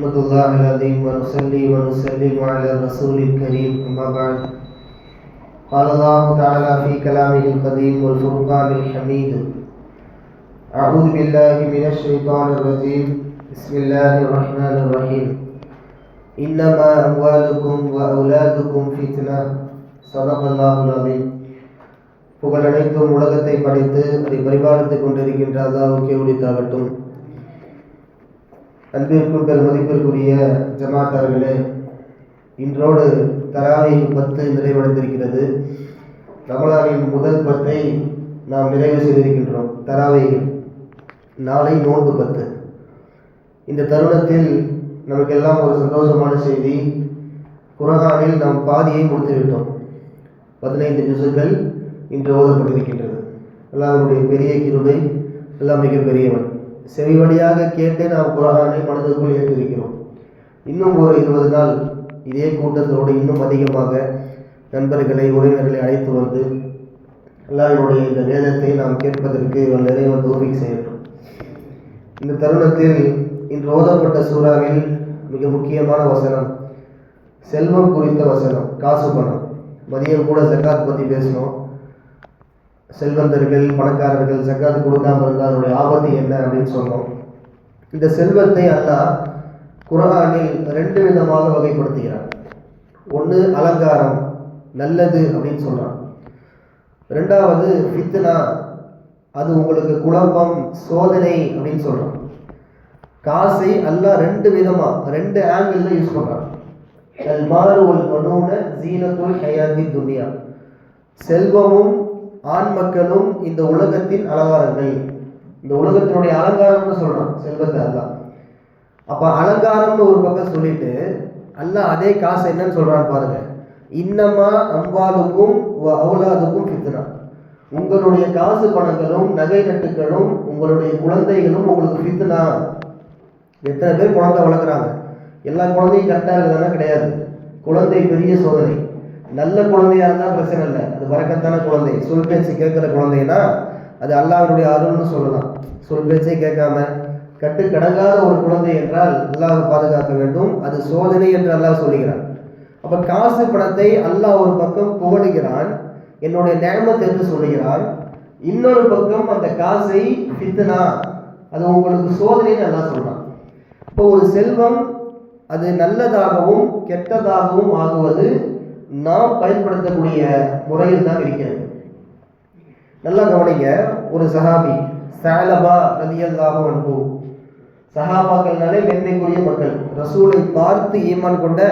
نحمد الله العظيم ونصلي ونسلم على الرسول الكريم أما بعد قال الله تعالى في كلامه القديم والفرقان الحميد أعوذ بالله من الشيطان الرجيم بسم الله الرحمن الرحيم إنما أموالكم وأولادكم فتنة صدق الله العظيم. புகழனைத்தும் உலகத்தை படைத்து அதை பரிபாலித்துக் கொண்டிருக்கின்ற அல்லாஹ்வுக்கே உரித்தாகட்டும். அன்பிற்கும் பெருமதிப்பிற்குரிய ஜமாத்தார்களே, இன்றோடு தராவீஹ் 10 நிறைவடைந்திருக்கிறது. ரமலானின் முதல் 10 நாம் நிறைவு செய்திருக்கின்றோம். தராவீஹ் நாளை நோன்பு 10. இந்த தருணத்தில் நமக்கெல்லாம் ஒரு சந்தோஷமான செய்தி, குர்ஆனில் நாம் பாதியை முடித்துவிட்டோம். 15 ஜுசுகள் இன்று ஓதப்பட்டிருக்கின்றது. அல்லாஹ்வுடைய பெரிய கிருபை, அல்லாஹ் மிக பெரியவன். செவி வழியாக கேட்டு நாம் குர்ஆனை மனதிற்குள் ஏற்றிருக்கிறோம். இன்னும் ஒரு 20 நாள் இதே கூட்டத்தோடு இன்னும் அதிகமாக நண்பர்களை, உறவினர்களை அழைத்து வந்து அல்லாஹ்வுடைய இந்த வேதத்தை நாம் கேட்பதற்கு இறைவன் தௌஃபீக் செய்யட்டும். இந்த தருணத்தில் இன்று ஓதப்பட்ட சூறாவில் மிக முக்கியமான வசனம் செல்வம் குறித்த வசனம், காசு பணம். மதியம் கூட ஜக்காத் பற்றி பேசணும். செல்வந்தர்கள், பணக்காரர்கள் ஜக்காத் கொடுக்காம இருந்தால் அதனுடைய ஆபத்து என்ன அப்படின்னு சொன்னோம். இந்த செல்வத்தை அல்லாஹ் குர்ஆனில் 2 விதமாக வகைப்படுத்துகிறான். ஒன்று அலங்காரம், நல்லது அப்படின்னு சொல்றான். ரெண்டாவது ஃபித்னா, அது உங்களுக்கு குழப்பம், சோதனை அப்படின்னு சொல்றான். காசை அல்லாஹ் 2 விதமா 2 ஆங்கிள் யூஸ் பண்றான். அல் மாரு வல் பனூன ஜீனத்துல் ஹயாத்தி துன்யா, செல்வமும் ஆண் மக்களும் இந்த உலகத்தின் அலங்காரங்கள், இந்த உலகத்தினுடைய அலங்காரம்னு சொல்றான் செல்வத்தை அல்லாஹ். அப்ப அலங்காரம்னு ஒரு பக்கம் சொல்லிட்டு அல்லாஹ் அதே காசு என்னன்னு சொல்றான்னு பாருங்க. இன்னமா அம்வாலுக்கும் அவுலாதுக்கும் ஃபித்னா, உங்களுடைய காசு பணங்களும் நகை நட்டுகளும் உங்களுடைய குழந்தைகளும் உங்களுக்கு ஃபித்னா. எத்தனை பேர் குழந்தை வளர்க்குறாங்க? எல்லா குழந்தையும் கரெக்டாக இருக்குதானா? கிடையாது. குழந்தை பெரிய சோதனை. நல்ல குழந்தையா இருந்தால் பிரச்சனை இல்லை, அது வரக்கத்தான குழந்தை, சொல் பேச்சு கேட்குற குழந்தைன்னா அது அல்லாஹ்வுடைய அருள்னு சொல்லலாம். சொல் பேச்சை கேட்காம கட்டுக்கடங்காத ஒரு குழந்தை என்றால் அல்லாஹ் பாதுகாக்க வேண்டும், அது சோதனை என்று அல்லாஹ் சொல்லுகிறான். அப்போ காசு பணத்தை அல்லாஹ் ஒரு பக்கம் புகழுகிறான், என்னுடைய நியமத் என்று சொல்லுகிறான். இன்னொரு பக்கம் அந்த காசை ஃபித்னா, அது உங்களுக்கு சோதனைன்னு அல்லாஹ் சொல்றான். இப்போ ஒரு செல்வம் அது நல்லதாகவும் கெட்டதாகவும் ஆகுவது நாம் பயன்படுத்தக்கூடிய முறையில் தான் இருக்கிறது. நல்லா கவனிங்க. ஒரு சஹாபி ஸஅலபா ரலியல்லாஹு அன்ஹு, சஹாபாக்கள்னாலே மேன்மைக்குரிய மக்கள், ரசூலை பார்த்து ஈமான் கொண்ட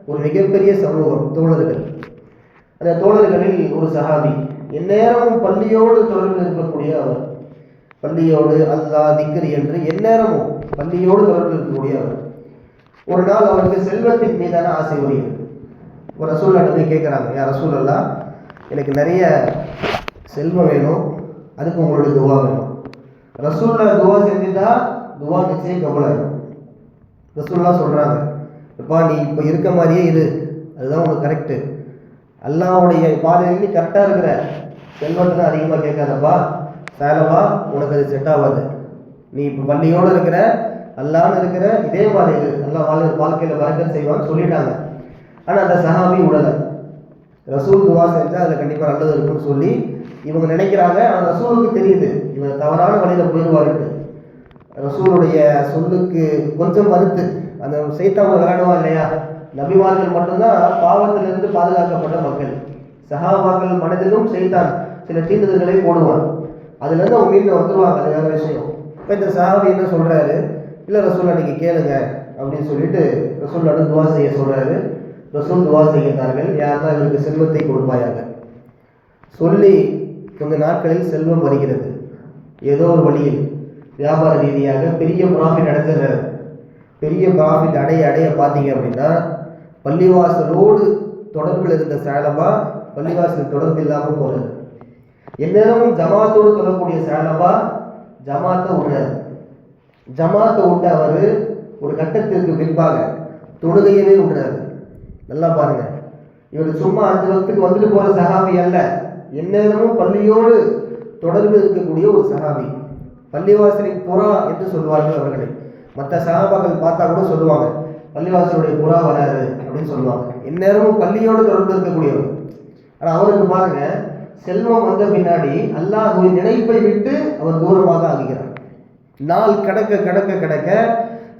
ஒரு மிகப்பெரிய சமூகம், தோழர்கள். அந்த தோழர்களில் ஒரு சஹாபி, எந்நேரமும் பள்ளியோடு தொடர்பில் இருக்கக்கூடிய அவர், பள்ளியோடு அல்லாஹ் திக்ர் என்று எந்நேரமும் பள்ளியோடு தொடர்பில் இருக்கக்கூடிய அவர். ஒரு நாள் அவருக்கு செல்வத்தின் மீதான ஆசை வருகிறது. ஒரு ரசூலுல்லாஹ் போய் கேட்குறாங்க, யா ரசூலல்லாஹ், எனக்கு நிறைய செல்வம் வேணும், அதுக்கு உங்களுடைய துவா வேணும். ரசூலுல்லாஹ் துவா செஞ்சுட்டா துவா நிச்சயம் கபூலாகும். ரசூலுல்லாஹ் சொல்கிறாங்க, எப்பா நீ இப்போ இருக்க மாதிரியே இரு, அதுதான் உனக்கு கரெக்டு. அல்லாஹ்வுடைய பாதையில் நீ கரெக்டாக இருக்கிற, செல்வத்தை அதிகமாக கேட்காதப்பா, சேலவா உனக்கு அது செட் ஆகாது. நீ இப்போ பள்ளியோடு இருக்கிற, அல்லான்னு இருக்கிற, இதே பாதையில் அல்லாஹ் வாழ்க்கையில் வரக்கத் செய்வான்னு சொல்லிட்டாங்க. ஆனால் அந்த சஹாபி உடலை, ரசூல் துவா செஞ்சால் அதில் கண்டிப்பாக நல்லது இருக்குன்னு சொல்லி இவங்க நினைக்கிறாங்க. ஆனால் ரசூலுக்கு தெரியுது இவங்க தவறான வழியில் போயிடுவாருட்டு. ரசூலுடைய சொல்லுக்கு கொஞ்சம் மறுத்து, அந்த சைத்தாங்க விளையாடுவான் இல்லையா, நபிமார்கள் மட்டும்தான் பாவத்திலிருந்து பாதுகாக்கப்பட்ட மக்கள். சஹாபாக்கள் மனதிலும் சைத்தான் சில தீண்டுதல்களை போடுவான், அதுலேருந்து அவங்க மீண்டும் வந்துடுவாங்க, அது வேறு விஷயம். இப்போ இந்த சஹாபி என்ன சொல்கிறாரு, இல்லை ரசூல்லா நீங்கள் கேளுங்க அப்படின்னு சொல்லிட்டு ரசூல்லா துவா செய்ய சொல்கிறாரு. ரசூல் துவா செய்கிறார்கள், யார்தான் இவருக்கு செல்வத்தை கொடுப்பாயாக சொல்லி. கொஞ்ச நாட்களில் செல்வம் வருகிறது. ஏதோ ஒரு வழியில் வியாபார ரீதியாக பெரிய ப்ராஃபிட் அடைஞ்சிடுறாரு. பெரிய ப்ராஃபிட் அடைய பார்த்தீங்க அப்படின்னா, பள்ளிவாசலோடு தொடர்பில் இருந்த சேலபா பள்ளிவாசல் தொடர்பு இல்லாமல் போகிறது. எந்நேரமும் ஜமாத்தோடு தொடரக்கூடிய சேலபா ஜமாத்தை விடுறாரு. ஜமாத்தை விட்டு அவர் ஒரு கட்டத்திற்கு பின்பாக தொழுகையவே விடுறாரு. நல்லா பாருங்க, இவர் சும்மா 5 வக்துக்கு வந்துட்டு போற சஹாபி அல்ல, எந்நேரமும் பள்ளியோடு தொடர்பு இருக்கக்கூடிய ஒரு சஹாபி. பள்ளிவாசலின் புறா என்று சொல்வார்கள் அவர்களை. மற்ற சஹாபாக்கள் பார்த்தா கூட சொல்லுவாங்க, பள்ளிவாசலுடைய புறா வராது அப்படின்னு சொல்லுவாங்க. இந்நேரமும் பள்ளியோடு தொடர்பு இருக்கக்கூடியவர். ஆனால் அவருக்கு பாருங்க, செல்வம் வந்த பின்னாடி அல்லாஹ்வின் நினைப்பை விட்டு அவர் தூரமாக ஆகிறார். நாள் கடக்க கடக்க கடக்க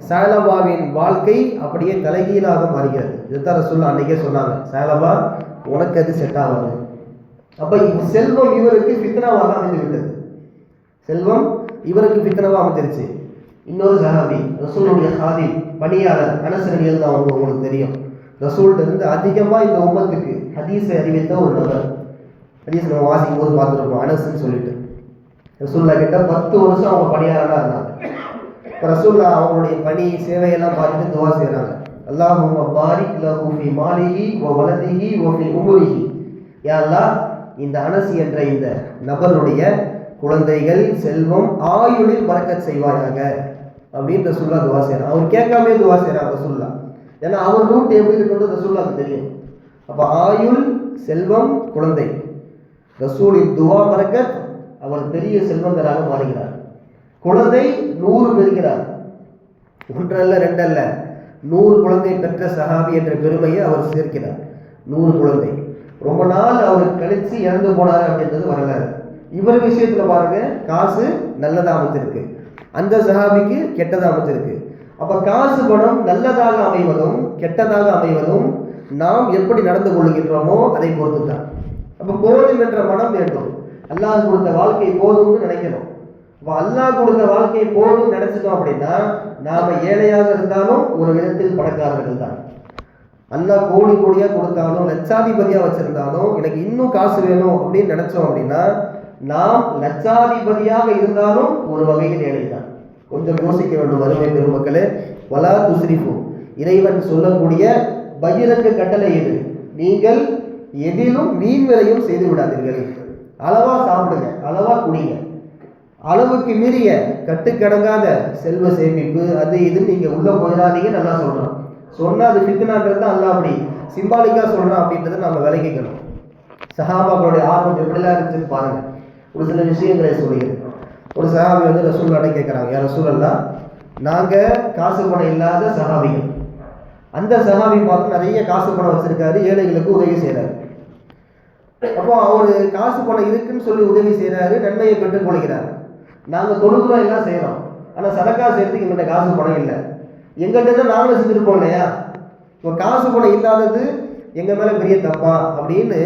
சாலபாவின் வாழ்க்கை அப்படியே தலைகீழாக மாறுகிறது. இதுதான் ரசூலுல்லாஹ் அன்னைக்கே சொன்னாங்க, சாலபா உனக்கு அது செட் ஆகாது. அப்ப செல்வம் இவருக்கு ஃபித்னாவாக அமைந்து விட்டது. செல்வம் இவருக்கு ஃபித்னாவாக அமைஞ்சிருச்சு. இன்னொரு சஹாபி, ரசூலுடைய ஹாதிம், பணியாளர் அனஸ் ரலியல்லாஹு அன்ஹு, உங்களுக்கு தெரியும், ரசூல்கிட்ட இருந்து அதிகமாக இந்த உம்மத்துக்கு ஹதீஸை அறிவித்த ஒரு நபர். ஹதீஸ் நம்ம வாசிக்கும் போது பார்த்துருப்போம், அனஸ்ன்னு சொல்லிட்டு. ரசூலுல்லாஹ் கிட்ட 10 வருஷம் அவங்க பணியாளராக இருந்தாங்க. இப்போ ரசூலுல்லாஹ் அவங்களுடைய பணி சேவையெல்லாம் பார்த்துட்டு துவா செய்கிறாங்க, அல்லாஹும்ம பாரிக் லஹு ஃபீ மாலிஹி வ வலதிஹி வ ஃபீ உம்ரிஹி. யா அல்லாஹ், இந்த அனஸ் என்ற இந்த நபருடைய குழந்தைகள், செல்வம், ஆயுளில் பரக்கத் செய்வாயாக அப்படின்னு ரசூலுல்லாஹ் துவா செய்கிறாங்க. அவர் கேட்காமே துவா செய்கிறாங்க ரசூலுல்லாஹ். ஏன்னா அவர் ரூட் எப்படி இருக்குன்னு ரசூலுல்லாஹ்க்கு தெரியும். அப்போ ஆயுள், செல்வம், குழந்தை, ரசூலின் துவா பரக்கத், அவர் பெரிய செல்வந்தராக மாறுகிறார். குழந்தை 100 பெறுகிறார். 1 அல்ல 2 அல்ல, 100 குழந்தை பெற்ற சஹாபி என்ற பெருமையை அவர் சேர்க்கிறார். 100 குழந்தை. ரொம்ப நாள் அவர் கழிச்சு இறந்து போனார் அப்படின்றது வரலாறு. இவர் விஷயத்துல பாருங்க, காசு நல்லதா அமைச்சிருக்கு, அந்த சஹாபிக்கு கெட்டதா அமைச்சிருக்கு. அப்ப காசு பணம் நல்லதாக அமைவதும் கெட்டதாக அமைவதும் நாம் எப்படி நடந்து கொள்கின்றோமோ அதை பொறுத்து தான். அப்ப போதும் என்ற மனம் வேண்டும். அல்லாஹ் கொடுத்த வாழ்க்கை போதும்னு நினைக்கணும். அப்ப அல்லாஹ் கொடுத்த வாழ்க்கை போதும் நினைச்சிட்டோம் அப்படின்னா நாம ஏழையாக இருந்தாலும் ஒரு விதத்தில் பணக்காரர்கள் தான். அல்லாஹ் கோடி கோடியா கொடுத்தாலும், லட்சாதிபதியா வச்சிருந்தாலும், எனக்கு இன்னும் காசு வேணும் அப்படின்னு நினைச்சோம் அப்படின்னா நாம் லட்சாதிபதியாக இருந்தாலும் ஒரு வகையில் ஏழை தான். கொஞ்சம் யோசிக்க வேண்டும் வறுமை பெருமக்களே. வலா துஸ்ரிஃபு, இறைவன் சொல்லக்கூடிய பகிரங்க கட்டளை இது. நீங்கள் எதிலும் வீண் விலையும் செய்து விடாதீர்கள். அளவா சாப்பிடுங்க, அளவா குடிங்க. அளவுக்கு மீறிய கட்டுக்கடங்காத செல்வ சேமிப்பு அது இதுன்னு நீங்க உள்ள போயிடாதீங்க. நல்லா சொல்றான். சொன்னா அது ஃபித்னான்றது தான் அல்லாஹ் அப்படி சிம்பாலிக்கா சொல்றான் அப்படின்றத நம்ம விளங்கிக்கணும். சஹாபாக்களுடைய ஆர்வம் எப்படிலாம் இருந்துச்சுன்னு பாருங்க. ஒரு சில விஷயங்களை சொல்லுகிறேன். ஒரு சஹாபி வந்து ரசூலுல்லாஹ்ட்ட கேட்குறாங்க, யா ரசூலல்லாஹ், நாங்கள் காசு பணம் இல்லாத சஹாபிகள். அந்த சஹாபி பார்த்து நிறைய காசு பணம் வச்சிருக்காரு, ஏழைகளுக்கு உதவி செய்கிறாரு. அப்போ அவர் காசு பணம் இருக்குன்னு சொல்லி உதவி செய்கிறாரு, நன்மையை பெற்றுக் கொள்கிறார். நாங்கள் தொழுகிறோம், எல்லாம் செய்கிறோம், ஆனால் சதக்கா செய்யறதுக்கு எங்கள்கிட்ட காசு பணம் இல்லை. எங்கள்கிட்ட தான் நாங்களும் செஞ்சுருப்போம் இல்லையா? இப்போ காசு பணம் இல்லாதது எங்கள் மேலே பெரிய தப்பா அப்படின்னு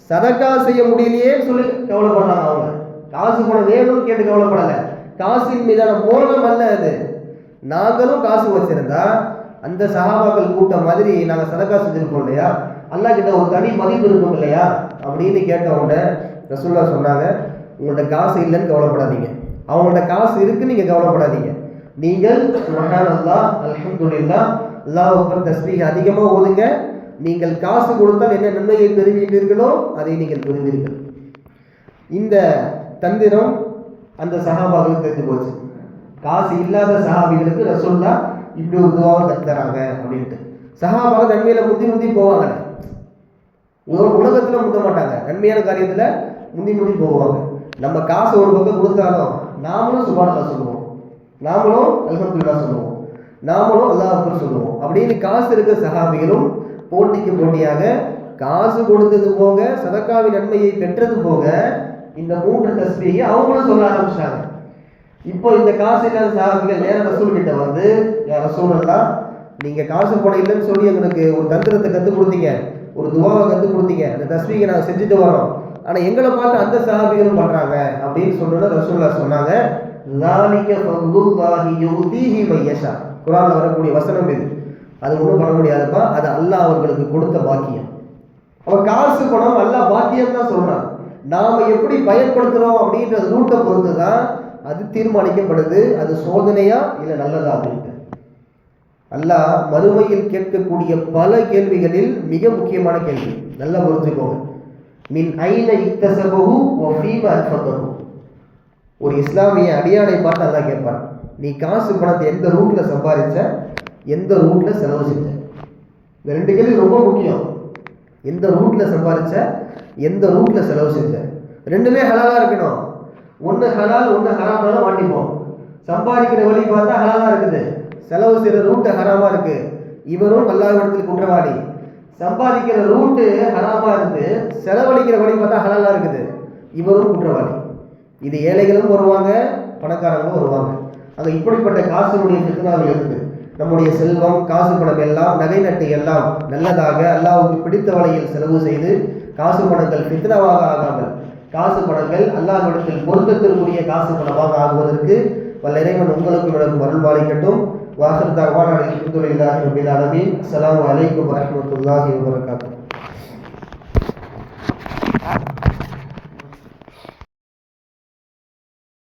சதக்கா செய்ய முடியலையேன்னு சொல்லி கவலைப்படுறாங்க. அவங்க காசு பணம் வேணும்னு கேட்டு கவலைப்படலை. காசின் மீதான மோகம் அல்ல அது. நாங்களும் காசு வச்சிருந்தா அந்த சஹாபாக்கள் கூட்டம் மாதிரி நாங்கள் சதக்கா செஞ்சுருப்போம் இல்லையா? அல்லாஹ் கிட்ட ஒரு தனி மதிப்பு இருக்கும் இல்லையா அப்படின்னு கேட்டவங்க ரசூலுல்லாஹ் சொன்னாங்க, உங்கள்கிட்ட காசு இல்லைன்னு கவலைப்படாதீங்க, அவங்கள்ட்ட காசு இருக்குன்னு நீங்கள் கவலைப்படாதீங்க. நீங்கள் சுப்ஹானல்லாஹ், அல்ஹம்துலில்லாஹ், அல்லாஹ் அக்பர் தஸ்பீஹ் அதிகமாக ஓதுங்க. நீங்கள் காசு கொடுத்தால் என்ன நன்மையை பெறுவீர்களோ அதை நீங்கள் பெறுவீர்கள். இந்த தந்திரம் அந்த சஹாபாக்களுக்கு தெரிஞ்சு போச்சு. காசு இல்லாத சஹாபிகளுக்கு ரசூலுல்லாஹ் இப்படி ஒரு துவாவை கத்துறாங்க அப்படின்ட்டு. சஹாபாக்கள் நன்மையில முந்தி முந்தி போவாங்க. உலகத்துல முந்த மாட்டாங்க, நன்மையான காரியத்துல முந்தி முந்தி போவாங்க. நம்ம காசு ஒரு பக்கம் கொடுத்தாலும் நாமளும் சுப்ஹானல்லாஹ் சொல்லுவோம், நாமளும் அல்ஹம்துலில்லாஹ் சொல்லுவோம், நாமளும் அல்லாஹ் அக்பர் சொல்லுவோம். அப்படின்னு காசு இருக்க சஹாபிகளும் போட்டிக்கு போட்டியாக காசு கொடுத்தது போக சதக்காவின் நன்மையை பெற்றது போக இந்த 3 தஸ்பீஹை அவங்களும் சொல்ல ஆரம்பிச்சிட்டாங்க. இப்போ இந்த காசு இல்லாத சஹாபிகள் நேர ரசூல் கிட்ட வந்து, யா ரசூலல்லாஹ், நீங்க காசு பணம் இல்லைன்னு சொல்லி எங்களுக்கு ஒரு தந்திரத்தை கற்றுக் கொடுத்தீங்க, ஒரு துவாவை கற்றுக் கொடுத்தீங்க, அந்த தஸ்பீஹை நாங்கள் செஞ்சுட்டு வரோம், ஆனா எங்களை பார்த்து அந்த சஹாபிகளும் பண்றாங்க அப்படின்னு சொன்னோட ரசூலுல்லாஹ் சொன்னாங்க, ஸாலிக ஃபதுல்லாஹி யுதீஹி மையஷா. குர்ஆன்ல வரக்கூடிய வசனம் இது. அது ஒன்றும் பண்ண முடியாதுப்பா, அது அல்லாஹ் அவர்களுக்கு கொடுத்த பாக்கியம். அவன் காசு பணம் அல்லாஹ் பாக்கியம் தான் சொல்றான். நாம எப்படி பயன்படுத்துறோம் அப்படின்ற ரூட்டை பொறுத்து தான் அது தீர்மானிக்கப்படுது, அது சோதனையா இல்லை நல்லதா அப்படின்ட்டு. அல்லாஹ் மறுமையில் கேட்கக்கூடிய பல கேள்விகளில் மிக முக்கியமான கேள்வி, நல்லா புரிஞ்சுக்கோங்க. மின் ஐன இக்தஸபஹு வ ஃபீமா அன்ஃபகஹு. ஒரு இஸ்லாமிய அடியானை பார்த்து அல்லாஹ் கேட்பான், நீ காசு பணத்தை எந்த ரூட்ல சம்பாதிச்ச, எந்த ரூட்ல செலவு செஞ்ச? இந்த 2 கேள்வி ரொம்ப முக்கியம். எந்த ரூட்ல சம்பாதிச்ச, எந்த ரூட்ல செலவு செஞ்ச? ரெண்டுமே ஹலாலா இருக்கணும். ஒன்று ஹலால், ஒன்று ஹராம்னாலும் மாட்டிப்போம். சம்பாதிக்கிற வழி பார்த்தா ஹலாலா இருக்குது, செலவு செய்கிற ரூட்டு ஹராமாக இருக்குது, இவரும் அல்லாஹ்விடத்தில் குற்றவாளி. சம்பாதிக்கிற ரூட்டு ஹராமாக இருக்குது, செலவழிக்கிற வழி பார்த்தா ஹலாலாக இருக்குது, இவரும் குற்றவாளி. இது ஏழைகளும் வருவாங்க, பணக்காரங்களும் வருவாங்க. அங்கே இப்படிப்பட்ட காசுடைய ஃபித்னாவில் இருந்து நம்முடைய செல்வம், காசு பணம் எல்லாம், நகை நட்டு எல்லாம் நல்லதாக அல்லாஹ்வுக்கு பிடித்த வழியில் செலவு செய்து காசு பணங்கள் ஃபித்னாவாக ஆகாமல் காசு பணங்கள் அல்லாஹ்விடத்தில் பொருத்தத்திற்குரிய காசு பணமாக ஆகுவதற்கு வல்ல இறைவன் உங்களுக்கும் எனக்கும் அருள்பாலிக்கட்டும். வாஹிர் தஅவானா அல்ஹம்துலில்லாஹி ரப்பில் ஆலமீன். அஸ்ஸலாமு அலைக்கும் வரஹ்மத்துல்லாஹி வபரகாத்துஹு.